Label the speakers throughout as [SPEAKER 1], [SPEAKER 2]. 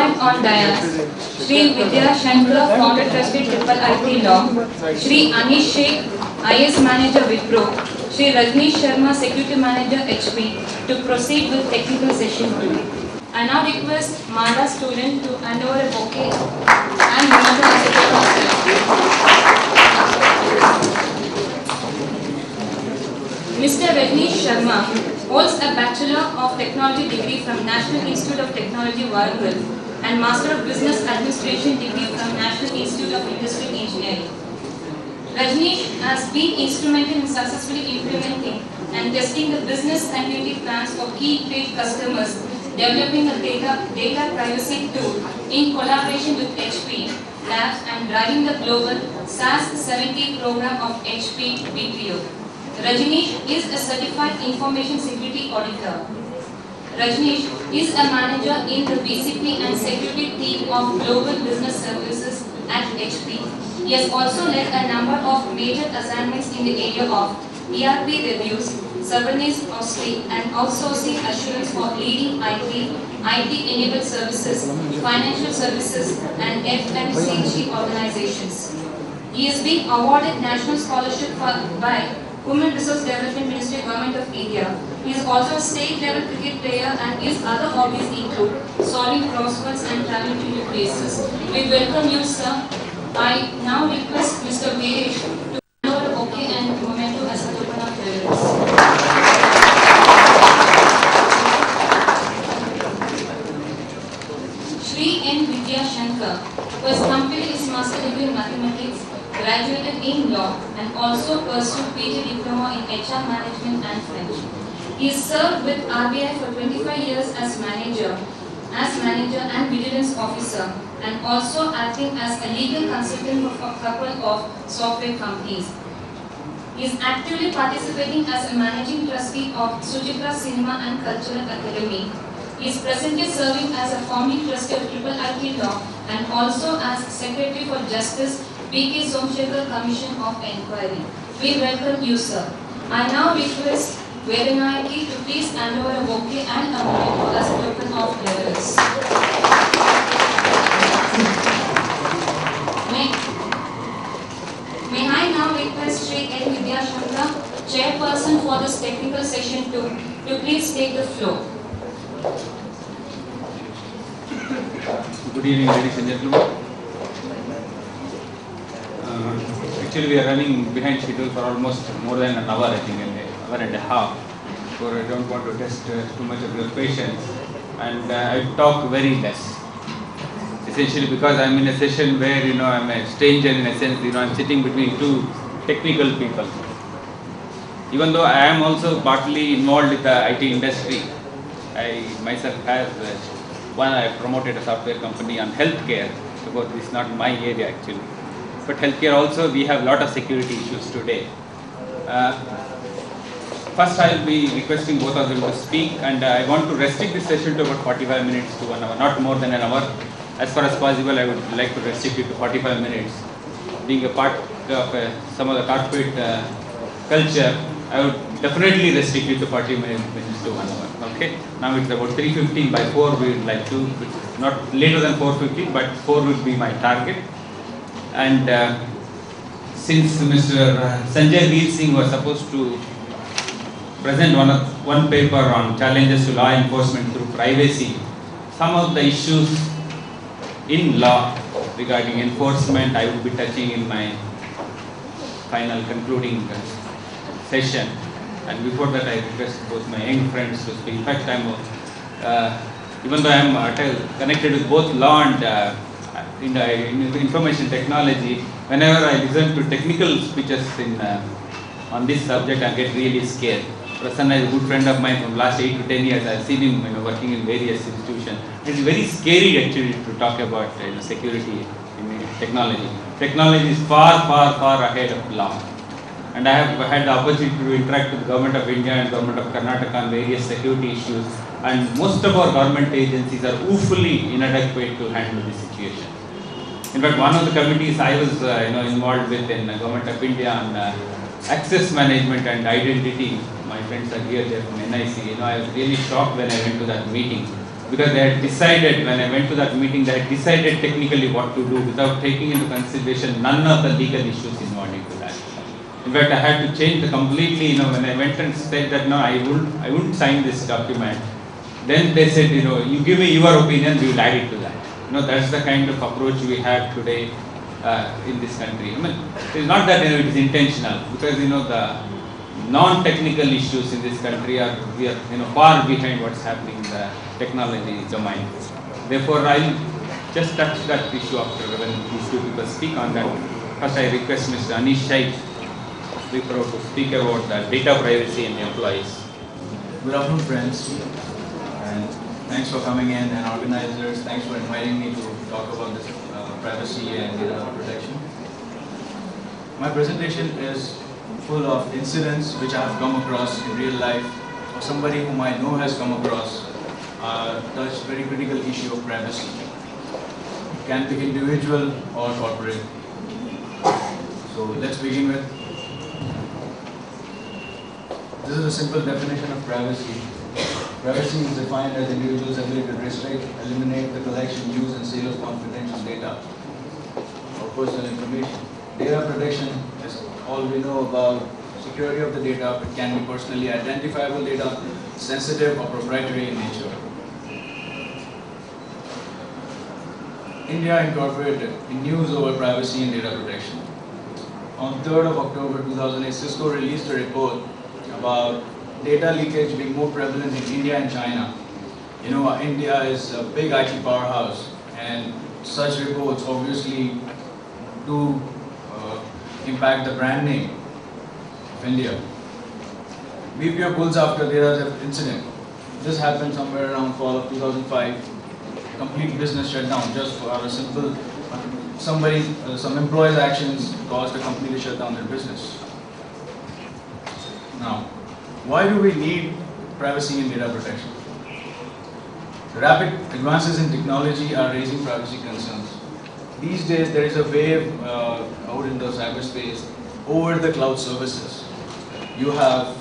[SPEAKER 1] joined on dais Shri Vidya Shankar, Founder Trustee Triple IT Law, Shri Anish Sheikh, IS Manager Wipro, Shri Rajneesh Sharma, Security Manager HP, to proceed with technical session 2. I now request Mala student to hand over a bouquet and memento as a token of gratitude. Mr. Rajneesh Sharma holds a Bachelor of Technology degree from National Institute of Technology, Warangal, and Master of Business Administration degree from National Institute of Industrial Engineering. Rajneesh has been instrumental in successfully implementing and testing the business continuity plans for key trade customers, developing a data privacy tool in collaboration with HP Labs, and driving the global SAS 70 program of HP BPO. Rajneesh is a certified information security auditor. Rajneesh is a manager in the BCP and security team of Global Business Services at HP. He has also led a number of major assignments in the area of ERP reviews, Surveillance Austerity, and outsourcing assurance for leading IT-enabled services, financial services, and FMCG organizations. He has been awarded National Scholarship by Human Resource Development Ministry, Government of India. He is also a state-level cricket player, and his other hobbies include solving crosswords and traveling to new places. We welcome you, sir. I now request Mr. Veeresh to hand over a bouquet and memento as a token of reverence. Shri N. Vidya Shankar, who has completed his master degree in mathematics, graduated in law, and also pursued PG diploma in HR management and French. He served with RBI for 25 years as manager and vigilance officer, and also acting as a legal consultant for a couple of software companies. He is actively participating as a managing trustee of Sujitra Cinema and Cultural Academy. He is presently serving as a founding trustee of Triple IT Law and also as Secretary for Justice, B.K. Somshekhar Commission of Enquiry. We welcome you, sir. I now request Vedanayaki to please hand over a bouquet and a memento as a token of reverence. May I now request Shri N. Vidya Shankar, chairperson for this technical session 2, to please take the floor.
[SPEAKER 2] Good evening, ladies and gentlemen. Actually, we are running behind schedule for almost more than an hour, I think, an hour and a half. So I don't want to test too much of your patience, and I talk very less. Essentially, because I'm in a session where I'm a stranger in a sense. I'm sitting between two technical people. Even though I am also partly involved with the IT industry, I myself have I promoted a software company on healthcare. So this is not my area actually. But healthcare also, we have a lot of security issues today. First, I will be requesting both of them to speak, and I want to restrict this session to about 45 minutes to 1 hour, not more than an hour. As far as possible, I would like to restrict it to 45 minutes. Being a part of some of the corporate culture, I would definitely restrict it to 40 minutes to 1 hour. Okay. Now it's about 3:15. By 4, we would like to, not later than 4:15, but 4 would be my target. And since Mr. Sanjay Veer Singh was supposed to present one paper on challenges to law enforcement through privacy, some of the issues in law regarding enforcement I will be touching in my final concluding session. And before that, I request both my young friends to speak. In fact, even though I am connected with both law and in information technology, whenever I listen to technical speeches on this subject, I get really scared. Prasanna is a good friend of mine from last 8 to 10 years. I have seen him working in various institutions. It's very scary actually to talk about security in technology. Technology is far ahead of law. And I have had the opportunity to interact with the Government of India and Government of Karnataka on various security issues. And most of our government agencies are woefully inadequate to handle this situation. In fact, one of the committees I was involved with in the Government of India on access management and identity, my friends are here, they're from NIC. I was really shocked when I went to that meeting. because they had decided, when I went to that meeting, they had decided technically what to do without taking into consideration none of the legal issues involved into that. In fact, I had to change the completely, when I went and said that no, I wouldn't sign this document. Then they said, you give me your opinion, we will add it to that. That's the kind of approach we have today in this country. I mean, it's not that it is intentional, because the non-technical issues in this country we are far behind what's happening in the technology domain. Therefore, I'll just touch that issue after when these two people speak on that. First, I request Mr. Anish Shaikh to speak about the data privacy and employees.
[SPEAKER 3] Good afternoon, friends, and thanks for coming in, and organizers, thanks for inviting me to talk about this privacy and data protection. My presentation is full of incidents which I have come across in real life, or somebody whom I know has come across, touch very critical issue of privacy. It can be individual or corporate. So let's begin with. This is a simple definition of privacy. Privacy is defined as individuals' ability to restrict, eliminate the collection, use, and sale of confidential data or personal information. Data protection is all we know about security of the data. It can be personally identifiable data, sensitive or proprietary in nature. India incorporated in news over privacy and data protection. On 3rd of October 2008, Cisco released a report about data leakage being more prevalent in India and China. India is a big IT powerhouse, and such reports obviously do impact the brand name of India. BPO pulls after data theft incident. This happened somewhere around fall of 2005. Complete business shutdown just for a simple, some employees' actions caused the company to shut down their business. Now, why do we need privacy and data protection? The rapid advances in technology are raising privacy concerns. These days, there is a wave out in the cyberspace over the cloud services. You have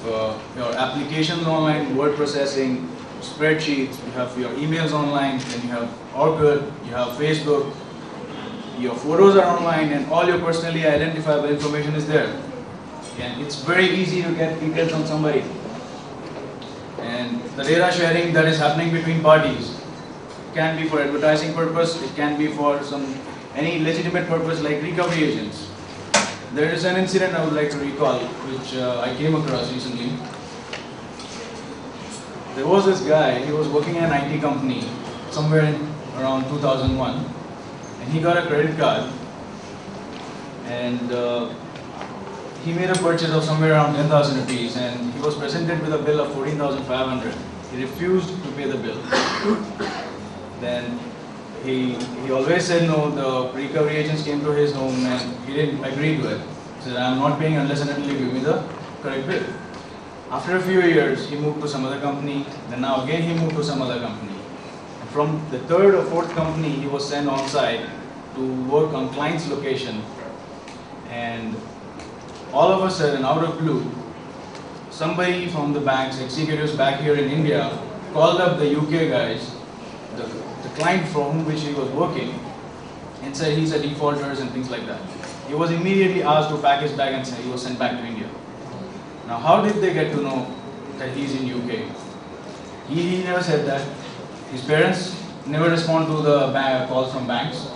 [SPEAKER 3] your applications online, word processing, spreadsheets, you have your emails online, then you have Orkut, you have Facebook, your photos are online, and all your personally identifiable information is there. And it's very easy to get details on somebody. And the data sharing that is happening between parties can be for advertising purpose, it can be for any legitimate purpose like recovery agents. There is an incident I would like to recall which I came across recently. There was this guy, he was working in an IT company somewhere in around 2001, and he got a credit card, and he made a purchase of somewhere around 10,000 rupees, and he was presented with a bill of 14,500. He refused to pay the bill. Then he always said no. The recovery agents came to his home and he didn't agree to it. He said, I'm not paying unless and until you give me the correct bill. After a few years, he moved to some other company. Then now again he moved to some other company. And from the third or fourth company, he was sent on site to work on client's location. And all of a sudden, out of blue, somebody from the bank's executives back here in India called up the UK guys, the client for whom which he was working, and said he's a defaulter and things like that. He was immediately asked to pack his bag and he was sent back to India. Now, how did they get to know that he's in UK? He never said that. His parents never respond to the calls from banks.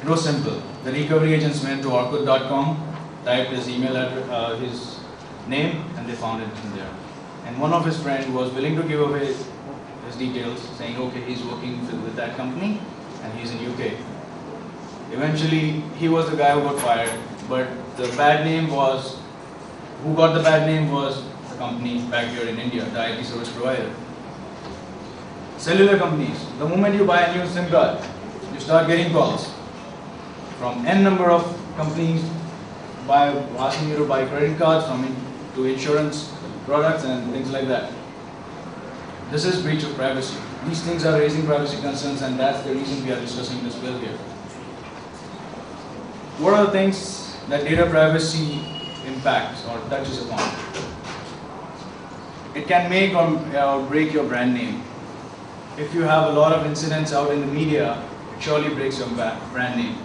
[SPEAKER 3] It was simple. The recovery agents went to Orkut.com, typed his email address, his name, and they found it in there. And one of his friends was willing to give away his details, saying, okay, he's working with that company and he's in UK. Eventually, he was the guy who got fired, but the bad name was, who got the bad name was the company back here in India, the IT service provider. Cellular companies, the moment you buy a new SIM card, you start getting calls from N number of companies asking you to buy credit cards, to insurance products and things like that. This is breach of privacy. These things are raising privacy concerns, and that's the reason we are discussing this bill here. What are the things that data privacy impacts or touches upon? It can make or break your brand name. if you have a lot of incidents out in the media, it surely breaks your brand name.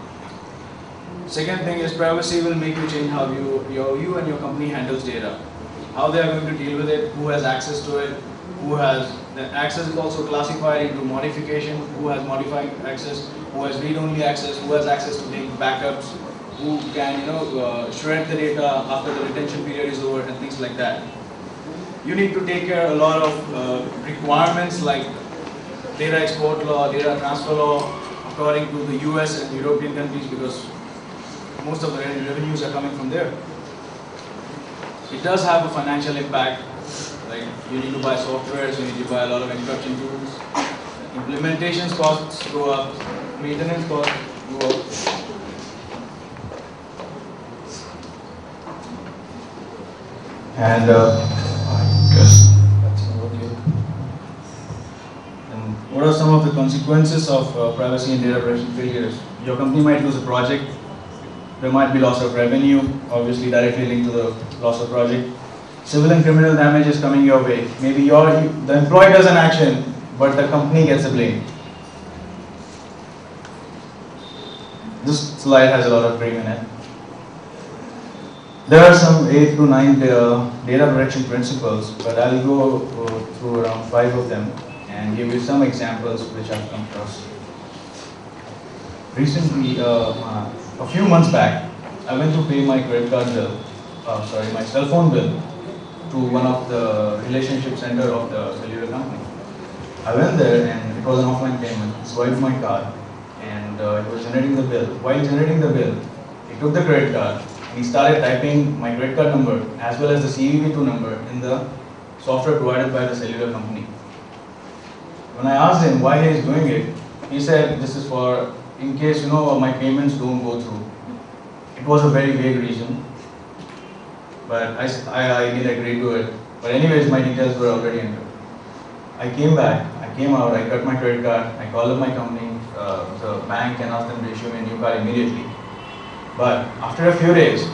[SPEAKER 3] Second thing is privacy will make you change how you and your company handles data. How they are going to deal with it, who has access to it, the access is also classified into modification, who has modified access, who has read-only access, who has access to make backups, who can shred the data after the retention period is over and things like that. You need to take care of a lot of requirements like data export law, data transfer law, according to the US and European countries, because most of the revenues are coming from there. It does have a financial impact, like you need to buy software, so you need to buy a lot of encryption tools. Implementation costs go up, maintenance costs go up. And I guess that's about it. And what are some of the consequences of privacy and data protection failures? Your company might lose a project. There might be loss of revenue, obviously directly linked to the loss of project. Civil and criminal damage is coming your way. Maybe the employee does an action, but the company gets the blame. This slide has a lot of cream in it. There are some 8 to 9 data protection principles, but I'll go through around 5 of them and give you some examples which I've come across. Recently, a few months back, I went to pay my credit card bill, my cell phone bill, to one of the relationship center of the cellular company. I went there and it was an offline payment, swiped my card, and it was generating the bill. While generating the bill, he took the credit card and he started typing my credit card number as well as the CVV2 number in the software provided by the cellular company. When I asked him why he is doing it, he said this is for in case my payments don't go through. It was a very vague reason, but I did agree to it. But anyways, my details were already entered. I came back, I came out, I cut my credit card, I called up my company, the bank, and asked them to issue me a new card immediately. But after a few days,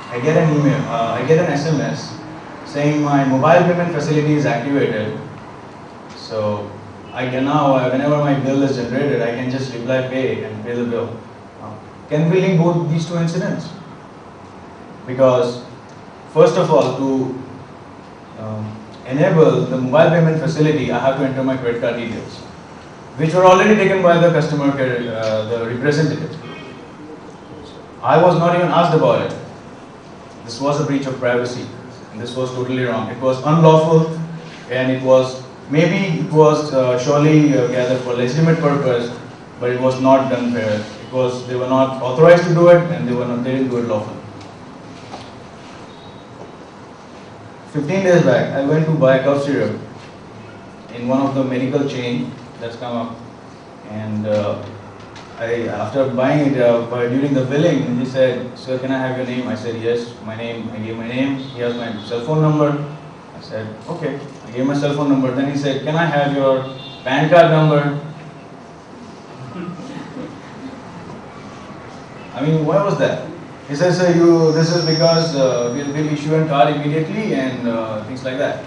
[SPEAKER 3] I get an email, I get an SMS saying my mobile payment facility is activated. So I can now, whenever my bill is generated, I can just reply pay and pay the bill. Can we link both these two incidents? Because first of all, to enable the mobile payment facility, I have to enter my credit card details, which were already taken by the customer care, the representative. I was not even asked about it. This was a breach of privacy, and this was totally wrong. It was unlawful, and it was surely gathered for legitimate purpose, but it was not done fair. They were not authorized to do it, and they didn't do it lawfully. 15 days back, I went to buy cough syrup in one of the medical chain that's come up, and after buying it, during the billing, he said, "Sir, can I have your name?" I said, "Yes, my name." I gave my name. He has my cell phone number. I said, "Okay." I gave my cell phone number. Then he said, "Can I have your PAN card number?" I mean, why was that? He says, "Sir, this is because we'll issue a card immediately and things like that."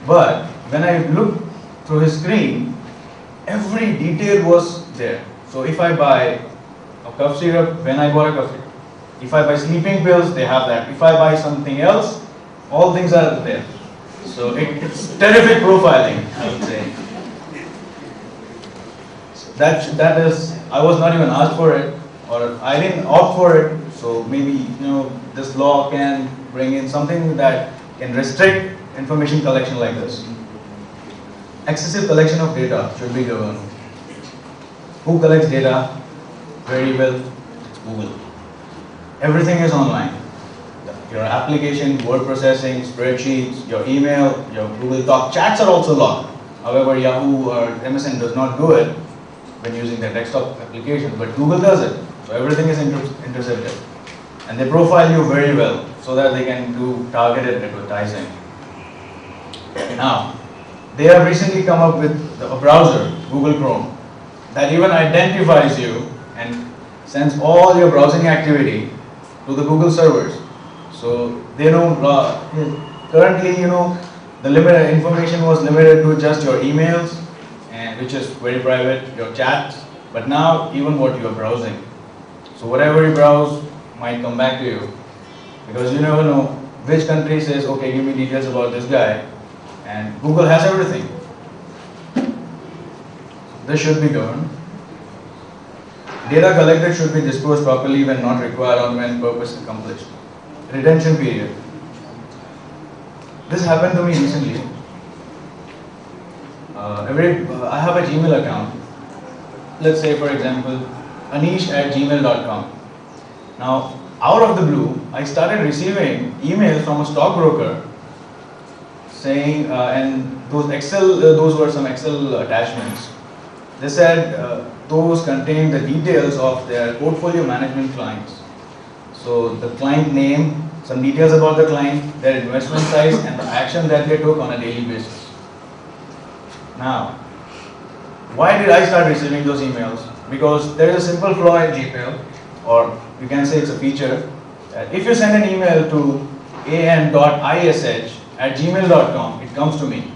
[SPEAKER 3] But when I looked through his screen, every detail was there. So if I buy a cough syrup, when I bought a cough syrup. If I buy sleeping pills, they have that. If I buy something else, all things are there. So it's terrific profiling, I would say. That is, I was not even asked for it, or I didn't opt for it. So maybe this law can bring in something that can restrict information collection like this. Excessive collection of data should be governed. Who collects data very well? It's Google. Everything is online. Your application, word processing, spreadsheets, your email, your Google Doc chats are also logged. However, Yahoo or MSN does not do it when using their desktop application, but Google does it. So everything is intercepted. And they profile you very well so that they can do targeted advertising. Now, they have recently come up with a browser, Google Chrome, that even identifies you and sends all your browsing activity to the Google servers. So they know, currently, the limited information was limited to just your emails and which is very private, your chats, but now even what you are browsing. So whatever you browse might come back to you, because you never know which country says, okay, give me details about this guy, and Google has everything. This should be governed. Data collected should be disclosed properly when not required or when purpose is accomplished. Retention period. This happened to me recently. I have a Gmail account. Let's say, for example, anish@gmail.com. Now, out of the blue, I started receiving emails from a stockbroker saying, and those were some Excel attachments. They said those contain the details of their portfolio management clients. So the client name, some details about the client, their investment size, and the action that they took on a daily basis. Now, why did I start receiving those emails? Because there is a simple flaw in Gmail, or you can say it's a feature. If you send an email to an.ish@gmail.com, it comes to me.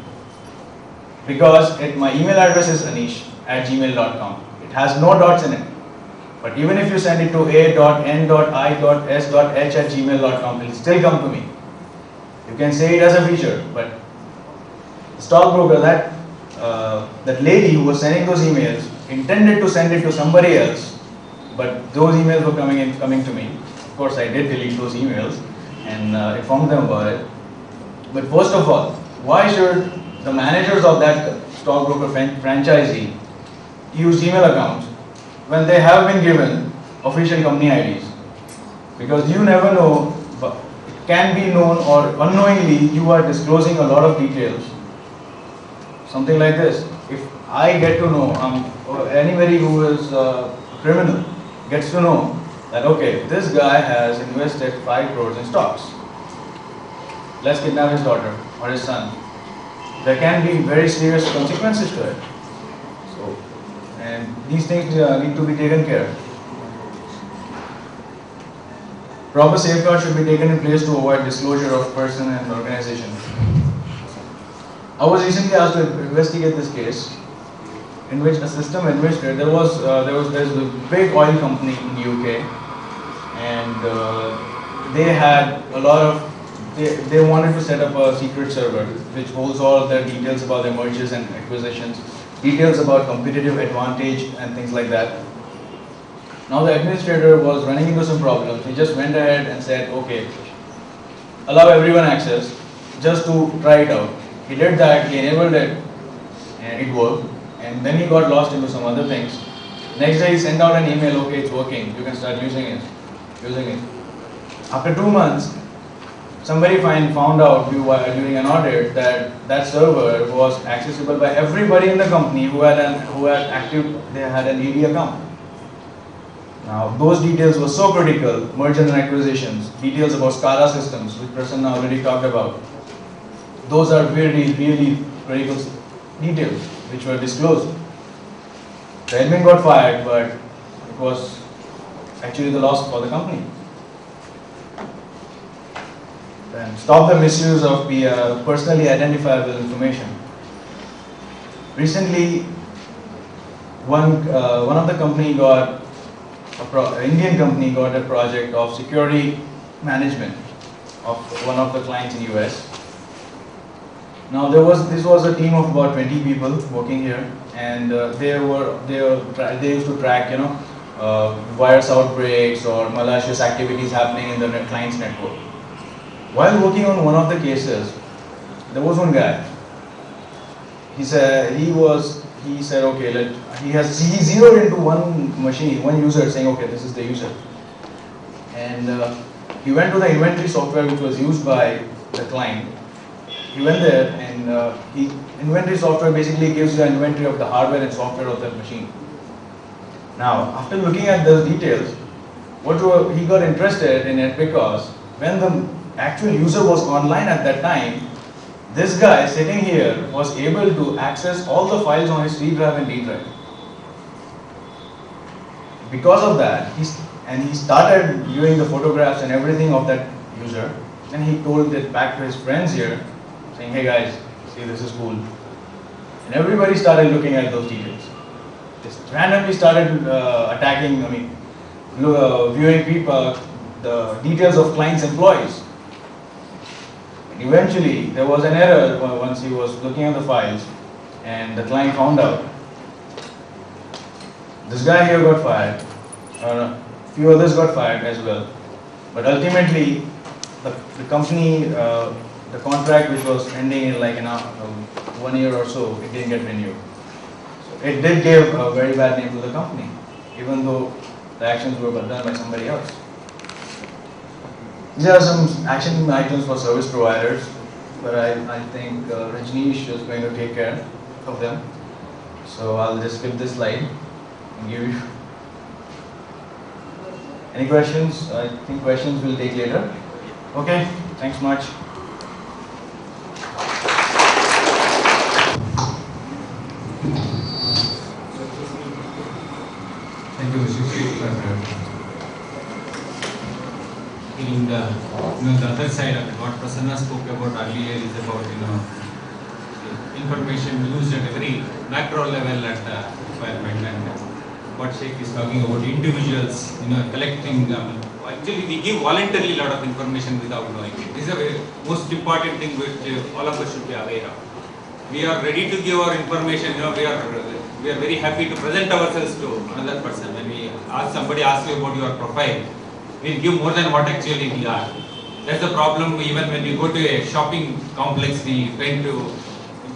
[SPEAKER 3] Because my email address is anish@gmail.com. It has no dots in it. But even if you send it to a.n.i.s.h@gmail.com, it will still come to me. You can say it as a feature, but the stockbroker, that lady who was sending those emails, intended to send it to somebody else, but those emails were coming to me. Of course, I did delete those emails and informed them about it. But first of all, why should the managers of that stockbroker franchisee use Gmail accounts when they have been given official company IDs? Because you never know, but it can be known or unknowingly you are disclosing a lot of details. Something like this. If I get to know, or anybody who is a criminal gets to know that, okay, this guy has invested 5 crores in stocks. Let's kidnap his daughter or his son. There can be very serious consequences to it. So, and these things need to be taken care of. Proper safeguards should be taken in place to avoid disclosure of person and organization. I was recently asked to investigate this case, in which a system administrator, there's a big oil company in the UK, and they had a lot of, they wanted to set up a secret server which holds all the details about their mergers and acquisitions, details about competitive advantage and things like that. Now the administrator was running into some problems. He just went ahead and said, okay, allow everyone access just to try it out. He did that, he enabled it, and it worked. And then he got lost into some other things. Next day he sent out an email, okay, it's working, you can start using it. After 2 months, somebody found out during an audit that that server was accessible by everybody in the company who had an AD account. Now those details were so critical, mergers and acquisitions, details about SCADA systems, which Prasanna already talked about. Those are really, really critical details which were disclosed. The admin got fired, but it was actually the loss for the company. Then stop the misuse of personally identifiable information. Recently, one of the company got Indian company got a project of security management of one of the clients in US. Now this was a team of about 20 people working here, and they used to track virus outbreaks or malicious activities happening in the client's network. While working on one of the cases, there was one guy. He said he zeroed into one machine, one user, saying, okay, this is the user. And he went to the inventory software which was used by the client. He went there, and inventory software basically gives you an inventory of the hardware and software of that machine. Now, after looking at those details, he got interested in it because when the actual user was online at that time, this guy sitting here was able to access all the files on his C drive and D drive. Because of that, he started viewing the photographs and everything of that user. Then he told it back to his friends here, saying, hey guys, see, this is cool. And everybody started looking at those details. Just randomly started attacking, viewing people, the details of clients' employees. And eventually, there was an error once he was looking at the files, and the client found out. This guy here got fired, a few others got fired as well. But ultimately, the company, the contract which was ending in like 1 year or so, it didn't get renewed. So it did give a very bad name to the company, even though the actions were done by somebody else. These are some action items for service providers, but I think Rajneesh is going to take care of them. So I'll just skip this slide and give you. Any questions? I think questions we'll take later. Okay, thanks much.
[SPEAKER 4] Thank you, Sushil. In the other side of it, what Prasanna spoke about earlier is about information used at a very macro level at the requirement, and what Sheikh is talking about individuals, collecting. Actually, we give voluntarily a lot of information without knowing it. This is a very most important thing which all of us should be aware of. We are ready to give our information. We are very happy to present ourselves to another person. When somebody asks you about your profile, we give more than what actually we are. That's the problem. Even when you go to a shopping complex, we tend to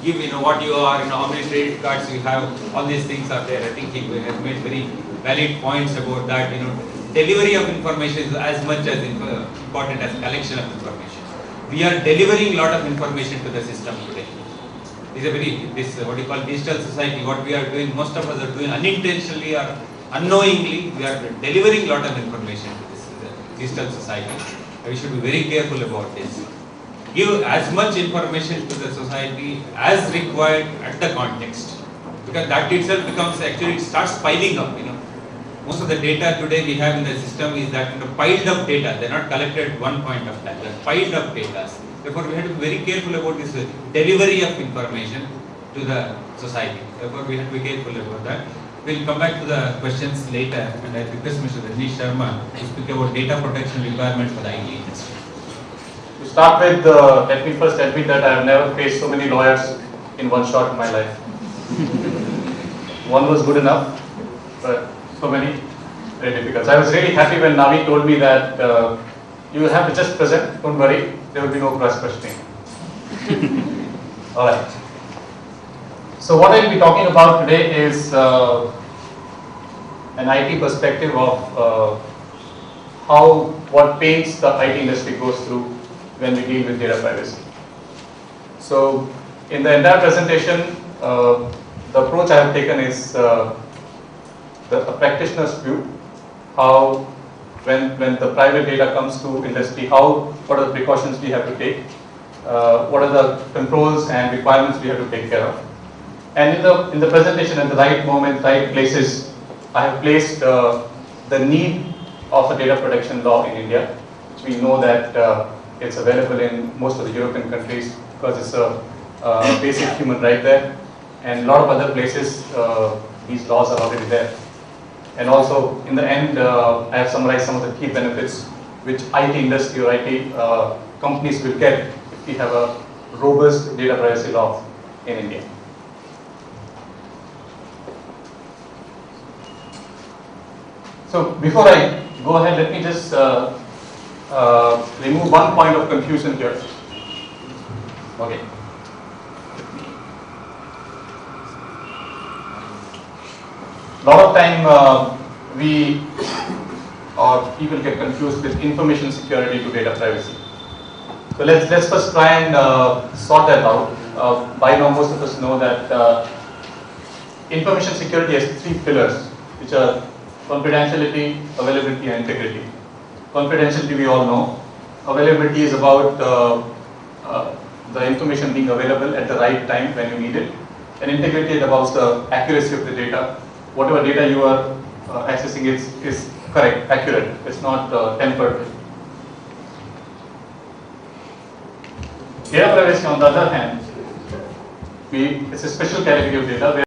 [SPEAKER 4] give what you are, how many credit cards you have. All these things are there. I think he has made very valid points about that. Delivery of information is as much as important as collection of information. We are delivering a lot of information to the system today. This what you call digital society. What we are doing, most of us are doing unintentionally or unknowingly. We are delivering a lot of information to this digital society. We should be very careful about this. Give as much information to the society as required at the context, because that itself becomes it starts piling up. Most of the data today we have in the system is that piled up data. They are not collected at one point of time. They are piled up data. Therefore, we have to be very careful about this delivery of information to the society. Therefore, we have to be careful about that. We will come back to the questions later, and I request Mr. Rajneesh Sharma to speak about data protection requirements for the IT industry.
[SPEAKER 5] To start with, let me first admit that I have never faced so many lawyers in one shot in my life. One was good enough, but so many very difficult. So I was really happy when Navi told me that you will have to just present, don't worry, there will be no cross questioning. Alright. So what I will be talking about today is an IT perspective of what pains the IT industry goes through when we deal with data privacy. So in the entire presentation, the approach I have taken is the practitioner's view, how when the private data comes to industry, what are the precautions we have to take, what are the controls and requirements we have to take care of. And in the presentation, at the right moment, right places, I have placed the need of a data protection law in India, which we know that it's available in most of the European countries because it's a basic human right there, and a lot of other places these laws are already there. And also, in the end, I have summarized some of the key benefits which IT industry or IT companies will get if we have a robust data privacy law in India. So before I go ahead, let me just remove one point of confusion here. Okay. A lot of time people get confused with information security to data privacy. So let's first try and sort that out. By now, most of us know that information security has three pillars, which are confidentiality, availability, and integrity. Confidentiality we all know. Availability is about the information being available at the right time when you need it. And integrity is about the accuracy of the data. Whatever data you are accessing is correct, accurate. It's not tempered. Data privacy, on the other hand, it's a special category of data where